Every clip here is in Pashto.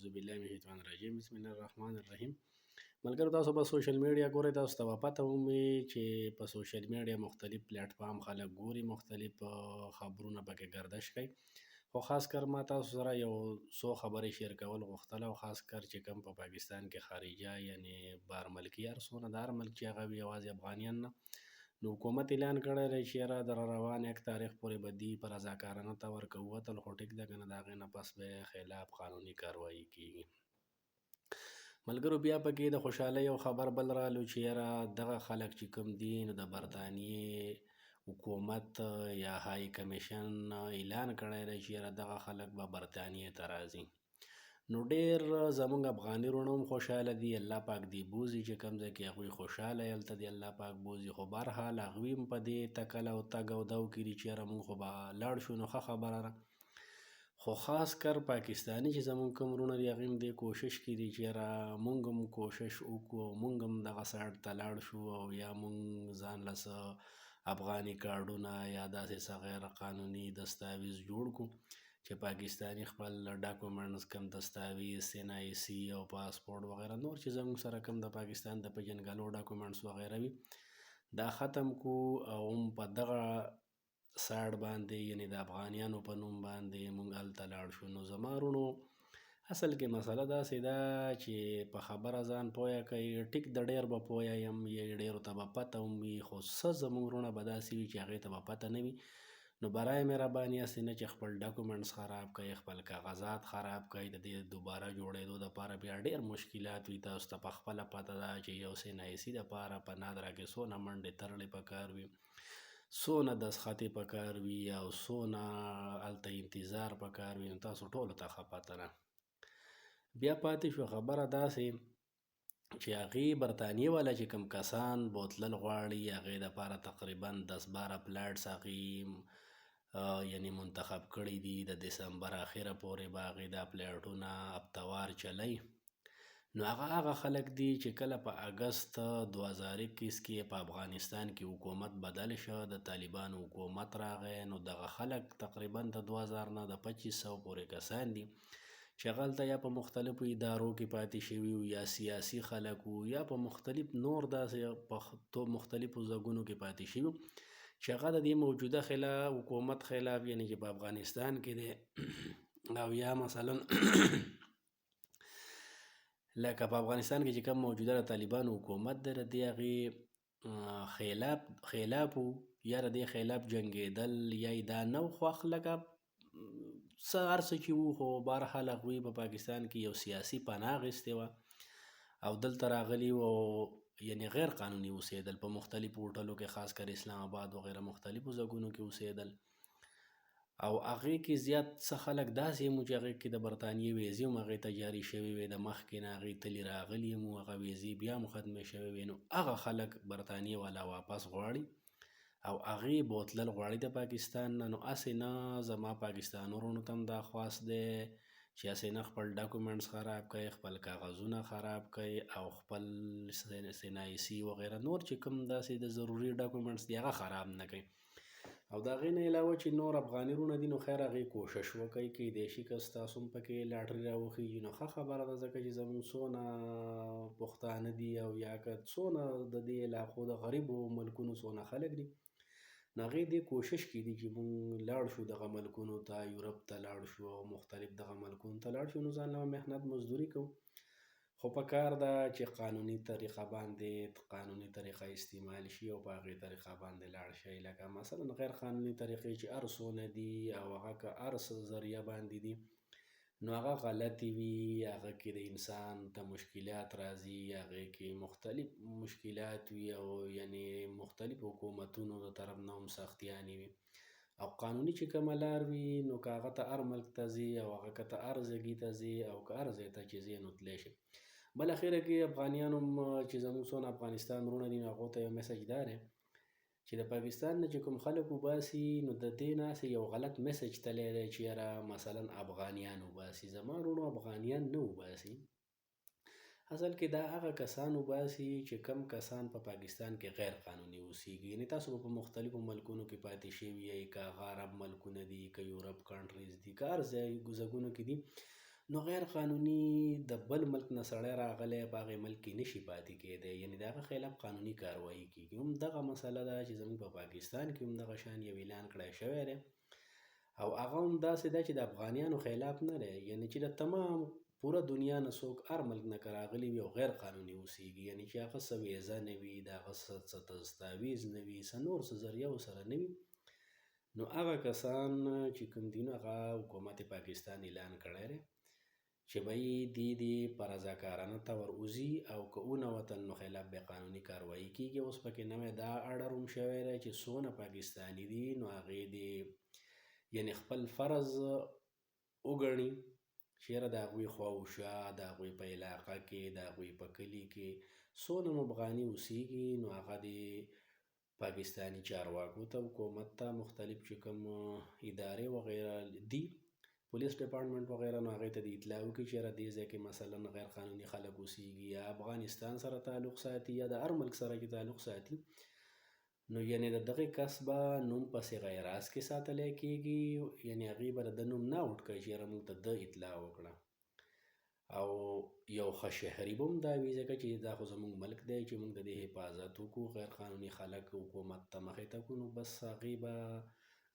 اعوذ بالله من الشیطان الرجیم بسم الله الرحمن الرحیم. ملګرو تاسو په سوشل میډیا ګورئ، تاسو ته به پته ومي چې په سوشل میډیا مختلف پلیټفارم خلک ګوري، مختلف خبرونه پکې گردش کوي. خو خاص کر ما تاسو سره یو څو خبرې شیر کول غوښتل، او خاص کر چې کوم په پاکستان کې خارجه یعنی بار ملکی هر څونه د هر ملک چې هغه وي یوازې افغانیان نه، نو حکومت اعلان کړی دی چې یاره د روان 1 تاریخ پورې به دوی په رضاکارانه طور که ووتل خو ټیک ده، که نه د هغې نه پس به خلاف قانوني کاروایي کېږي. ملګرو بیا پکې د خوشحالۍ یو خبر بل رالو چې یاره دغه خلک چې کوم دي نو د برطانیې حکومت یا های کمیشن اعلان کړی دی چې یاره دغه خلک به برطانیې ته راځي. نو ډېر زمونږ افغاني وروڼه هم خوشحاله دي، الله پاک دی بوزي چې کوم ځای کې هغوی خوشحاله هلته دی الله پاک بوزي. خو بهرحال هغوی هم په دې تکل او تګ او دو کې دي چې یاره مونږ خو به لاړ شو، نو ښه خبره ده. خو خاص کر پاکستاني چې زمونږ کوم وروڼه دي هغوی هم دې کوشش کې دي چې یاره مونږ هم کوشش وکړو، مونږ هم دغه سایډ ته لاړ شو او یا مونږ ځان له څه افغاني کارډونه یا داسې څه غیر قانوني دستاویز جوړ کړو چې پاکستاني خپل ډاکومنټس کم دستاویز NIC او پاسپورټ وغیره نور چې زموږ سره کم د پاکستان د پیژنګلو ډاکومنټس وغیره وي دا ختم کو، او هم په دغه سایډ باندې یعنی د افغانیانو په نوم باندې مونږ هلته لاړ شو. نو زما وروڼو اصل کې مسله داسې ده چې په خبره ځان پویه کوي، ټیک د ډېر به پویه یم یا ډېرو ته به پته هم وي، خو څه زموږ وروڼه به داسې وي چې هغې ته به پته نه وي. نو برای مهرباني هسې نه چې خپل ډاکومنټس خراب کوي، خپل کاغذات خراب کوي، د دې دوباره جوړېدو دپاره بیا ډېر مشکلات وي. تاسو ته پخپله پته ده چې یو NIC دپاره په نادره کې څونه منډې ترړې پکار وي، څونه دستخطې پکار وي او څونه هلته انتظار پکار وي، نو تاسو ټولو ته ښه پته ده. بیا پاتې شو خبره داسې چې هغې برطانیې والا چې کوم کسان بوتلل غواړي هغې دپاره تقریبا 10-12 پلاټس هغې یعنی منتخب کړي دي، د دسمبر اخره پورې به هغې دا پلیټونه هفتهوار چلی. نو هغه خلک دي چې کله په اګست 2021 کې په افغانستان کې حکومت بدل شو، د طالبانو حکومت راغی، نو دغه خلک تقریبا د 2000 نه د 2500 پورې کسان دي چې هغه هلته یا په مختلفو ادارو کې پاتې شوي وو یا سیاسي خلک وو یا په مختلف نور داسې په مختلفو ځایونو کې پاتې شوي چې هغه د دې موجوده حکومت خلاف یعنی چې په افغانستان کې دی او یا مثلا لکه په افغانستان کې چې کوم موجوده د طالبانو حکومت دی د دې هغې خلاف وو یا د دې خلاف جنګېدل یا یې دا نه خوښ لکه څه هر څه چې وو، خو بهرحال هغوی په پاکستان کې یو سیاسي پناه اخیستې وه او دلته راغلي وو یعنی غیر قانوني اوسېدل په مختلفو هوټلو کې خاص کر اسلام آباد وغیره مختلفو ځایونو کې اوسېدل او هغې کې زیات څه خلک داسې هم چې هغې کې د برطانیې ویزې هم هغې ته جاري شوې وې، د مخکې نه هغې تلي راغلي هم هغه ویزې بیا هم ختمې شوې وې، نو هغه خلک برطانیې والا واپس غواړي او هغې بوتلل غواړي د پاکستان نه. نو هسې نه زما پاکستان وروڼو ته هم دا خواست دی چې هسې نه خپل ډاکومنټس خراب کوي، خپل کاغذونه خراب کوي او خپل NIC وغیره نور چې کوم داسې د ضروري ډاکومنټس دي هغه خراب نه کوي. او د هغې نه علاوه چې نور افغاني وروڼه دي نو خیر هغې کوشش وکړئ، کیدای شي که ستاسو هم پکې لاټري راوخیږي نو ښه خبره ده، ځکه چې زموږ څونه پښتانه دي او یا که څونه د دې علاقو د غریبو ملکونو څونه خلک دي نو هغې دې کوشش کې دي چې مونږ لاړ شو دغه ملکونو ته، یورپ ته لاړ شو او مختلف دغه ملکونو ته لاړ شو، نو ځان له محنت مزدوري کوو، خو په کار ده چې قانوني طریقه باندې قانوني طریقه استعمال شي او په هغې طریقه باندې لاړ شي. لکه مثلا غیر قانوني طریقې چې هر څونه دي او هغه که هر څه ذریعه باندې دي نو هغه غلطې وي، هغه کې د انسان ته مشکلات راځي، هغې کې مختلف مشکلات وي او یعنی مختلف حکومتونو د طرف نه هم سختیانې وي. او قانوني چې کومه لار وي نو که هغه ته هر ملک ته ځي او هغه که ته هر ځګي ته ځي او که هر ځای ته چې ځې نو تلی شي. بل اخره کې افغانیان هم چې زموږ څونه افغانستان وروڼه دي نو هغو ته یو میسج دا دی چې د پاکستان نه چې کوم خلک وباسي نو د دې نه یو غلط میسج تللی دی چې یاره مثلا افغانیان وباسي. زما وروڼو افغانیان نه وباسي، اصل کې دا هغه کسان وباسي چې کم کسان په پاکستان کې غیر قانوني اوسېږي، یعنې تاسو په مختلفو ملکونو کې پاتې شوي یئ، که هغه عرب ملکونه دي، که یورپ کنټریز دي، که هر ځای ځایونو کې دي، نو غیر قانوني د بل ملک نه سړی راغلی په هغې ملک کې نشي پاتې کېدی، یعنې د هغه خلاف قانوني کاروایي کېږي. همدغه مسله ده چې زموږ په پاکستان کې هم دغه شان یو اعلان کړی شوی دی، او هغه هم داسې ده چې د افغانیانو خلاف نه دی، یعنې چې د تمام پوره دنیا نه څوک هر ملک نه که راغلي وي او غیر قانوني اوسېږي، یعنې چې هغه څه ویزه نه وي، د هغه څه دستاویز نه وي، څه نور څه ذریعه ورسره نه وي، نو هغه کسان چې کوم دي نو هغه حکومت پاکستان اعلان کړی دی چې بهی دې په رضاکارانه طور وځي، او که ونوتل نو خلاف به قانوني کاروایي کېږي. اوس پکې نوی دا اډر هم شوی دی چې څونه پاکستاني دي نو هغې دې یعنې خپل فرض وګڼي چې یاره د هغوی خواوشا، د هغوی په علاقه کې، د هغوی په کلي کې څونه افغاني اوسېږي، نو هغه دې پاکستاني چارواکو ته، حکومت ته، مختلف چې کوم ادارې وغیره دي، پولیس ډپارټمنټ وغیره، نو هغې ته دې اطلاع وکړي چې یاره دې ځای کې مثلا غیر قانوني خلک اوسېږي، یا افغانستان سره تعلق ساتي یا د هر ملک سره چې تعلق ساتي، نو یعنې د دغې کس به نوم په صیغه راز کې ساتلی کېږي، یعنې هغې به د ده نوم نه آوټ کوي چې یاره موږ ته ده اطلاع وکړه، او یو ښه شهري به هم دا وي، ځکه چې دا خو زموږ ملک دی چې موږ د دې حفاظت وکړو، غیر قانوني خلک حکومت ته مخې ته کړو، نو بس هغې به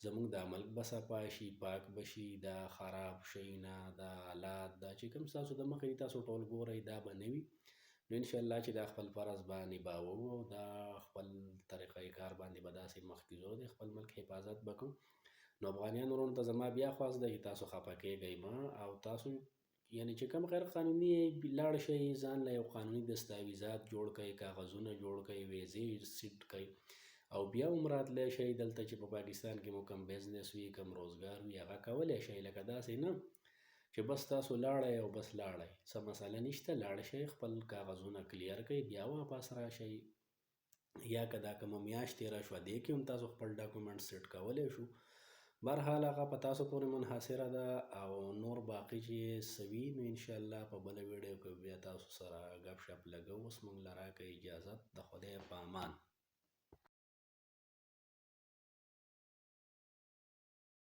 زموږ دا ملک به صفا شي، پاک به شي، دا خراب شي نه، دا حالات دا چې کوم ستاسو د مخې دي تاسو ټول ګورئ، دا به نه وي. نو انشاءالله چې دا خپل فرض به نباوو، او دا خپل طریقه کار باندې به داسې مخکې ځو، د خپل ملک حفاظت به کوو. نو افغانیان ورونو ته زما بیا خواست ده چې تاسو خفه کېږئ مه، او تاسو یعنې چې کوم غیر قانوني لاړ شئ، ځان له یو قانوني دستاویزات جوړ کړئ، کاغذونه جوړ کړئ، ویزې سیټ کړئ، او بیا هم راتلی شئ دلته چې په پاکستان کې مو کوم بزنس وي، کوم روزګار وي، هغه کولی شئ، لکه داسې نه چې بس تاسو لاړئ او بس لاړئ، څه مسله نشته، لاړ شئ، خپل کاغذونه کلیر کړئ، بیا واپس راشئ، یا که دا کومه میاشت تېره شوه دې کې هم تاسو خپل ډاکومنټ سیټ کولی شو. بهرحال هغه په تاسو پورې منحصره ده، او نور باقي چې څه وي نو انشاءالله په بله ویډیو کې بیا تاسو سره ګپ شپ لګوو. اوس موږ له راکړئ اجازت، د خدای په امان.